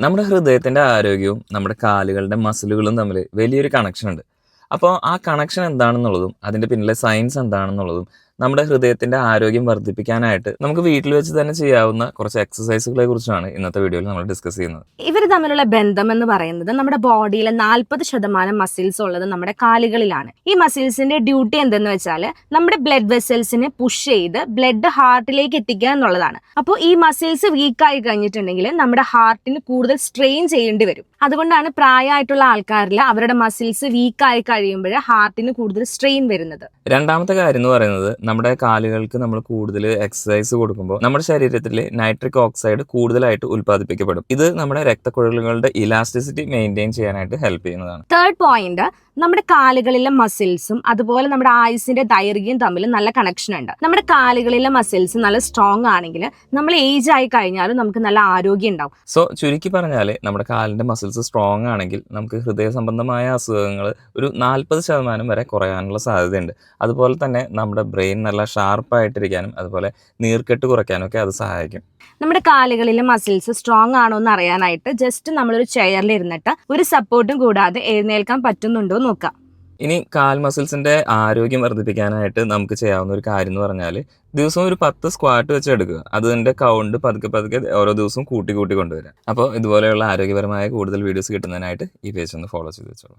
നമ്മുടെ ഹൃദയത്തിന്റെ ആരോഗ്യവും നമ്മുടെ കാലുകളുടെ മസിലുകളും തമ്മിൽ വലിയൊരു കണക്ഷൻ ഉണ്ട്. അപ്പോൾ ആ കണക്ഷൻ എന്താണെന്നുള്ളതും അതിന്റെ പിന്നിലെ സയൻസ് എന്താണെന്നുള്ളതും നമ്മുടെ ഹൃദയത്തിന്റെ ആരോഗ്യം വർദ്ധിപ്പിക്കാനായിട്ട് നമുക്ക് വീട്ടിൽ വെച്ച് തന്നെ ചെയ്യാവുന്ന കുറച്ച് എക്സസൈസുകളെ കുറിച്ചാണ് ഇന്നത്തെ വീഡിയോയിൽ നമ്മൾ ഡിസ്കസ് ചെയ്യുന്നത്. ഇവർ തമ്മിലുള്ള ബന്ധം എന്ന് പറയുന്നത് നമ്മുടെ ബോഡിയിലെ 40% മസിൽസ് ഉള്ളത് നമ്മുടെ കാലുകളിലാണ്. ഈ മസിൽസിന്റെ ഡ്യൂട്ടി എന്തെന്ന് വെച്ചാൽ നമ്മുടെ ബ്ലഡ് വെസൽസിനെ പുഷ് ചെയ്ത് ബ്ലഡ് ഹാർട്ടിലേക്ക് എത്തിക്കുക എന്നുള്ളതാണ്. അപ്പോൾ ഈ മസിൽസ് വീക്കായി കഴിഞ്ഞിട്ടുണ്ടെങ്കിൽ നമ്മുടെ ഹാർട്ടിന് കൂടുതൽ സ്ട്രെയിൻ ചെയ്യേണ്ടി വരും. അതുകൊണ്ടാണ് പ്രായമായിട്ടുള്ള ആൾക്കാരിൽ അവരുടെ മസിൽസ് വീക്കായി കഴിയുമ്പോൾ ഹാർട്ടിന് കൂടുതൽ സ്ട്രെയിൻ വരുന്നത്. രണ്ടാമത്തെ കാര്യം എന്ന് പറയുന്നത്, നമ്മുടെ കാലുകൾക്ക് നമ്മൾ കൂടുതൽ എക്സസൈസ് കൊടുക്കുമ്പോൾ നമ്മുടെ ശരീരത്തിൽ നൈട്രിക് ഓക്സൈഡ് കൂടുതലായിട്ട് ഉൽപ്പാദിപ്പിക്കപ്പെടും. ഇത് നമ്മുടെ രക്തക്കുഴലുകളുടെ ഇലാസ്റ്റിസിറ്റി മെയിൻറ്റെയിൻ ചെയ്യാനായിട്ട് ഹെൽപ്പ് ചെയ്യുന്നതാണ്. തേർഡ് പോയിന്റ്, നമ്മുടെ കാലുകളിലെ മസിൽസും അതുപോലെ നമ്മുടെ ആയുസിന്റെ ദൈർഘ്യം തമ്മിൽ നല്ല കണക്ഷൻ ഉണ്ട്. നമ്മുടെ കാലുകളിലെ മസിൽസ് നല്ല സ്ട്രോങ് ആണെങ്കിൽ നമ്മൾ ഏജ് ആയി കഴിഞ്ഞാലും നമുക്ക് നല്ല ആരോഗ്യം ഉണ്ടാവും. സോ ചുരുക്കി പറഞ്ഞാൽ നമ്മുടെ കാലിന്റെ മസിൽസ് സ്ട്രോങ് ആണെങ്കിൽ നമുക്ക് ഹൃദയ സംബന്ധമായ അസുഖങ്ങൾ ഒരു 40% വരെ കുറയാനുള്ള സാധ്യതയുണ്ട്. അതുപോലെ തന്നെ നമ്മുടെ ബ്രെയിൻ നല്ല ഷാർപ്പായിട്ടിരിക്കാനും അതുപോലെ നീർക്കെട്ട് കുറയ്ക്കാനും ഒക്കെ അത് സഹായിക്കും. നമ്മുടെ കാലുകളിലെ മസിൽസ് സ്ട്രോങ് ആണോ എന്ന് അറിയാനായിട്ട് ജസ്റ്റ് നമ്മളൊരു ചെയറിൽ ഇരുന്നിട്ട് ഒരു സപ്പോർട്ടും കൂടാതെ എഴുന്നേൽക്കാൻ പറ്റുന്നുണ്ടോ നോക്കാം. ഇനി കാൽ മസിൽസിന്റെ ആരോഗ്യം വർദ്ധിപ്പിക്കാനായിട്ട് നമുക്ക് ചെയ്യാവുന്ന ഒരു കാര്യം എന്ന് പറഞ്ഞാൽ, ദിവസവും ഒരു 10 സ്ക്വാട്ട് വെച്ച് എടുക്കുക. അതിന്റെ കൗണ്ട് പതുക്കെ ഓരോ ദിവസവും കൂട്ടി കൊണ്ടുവരിക. അപ്പോൾ ഇതുപോലെയുള്ള ആരോഗ്യപരമായ കൂടുതൽ വീഡിയോസ് കിട്ടുന്നതിനായിട്ട് ഈ പേജ് ഒന്ന് ഫോളോ ചെയ്ത് വെച്ചോളൂ.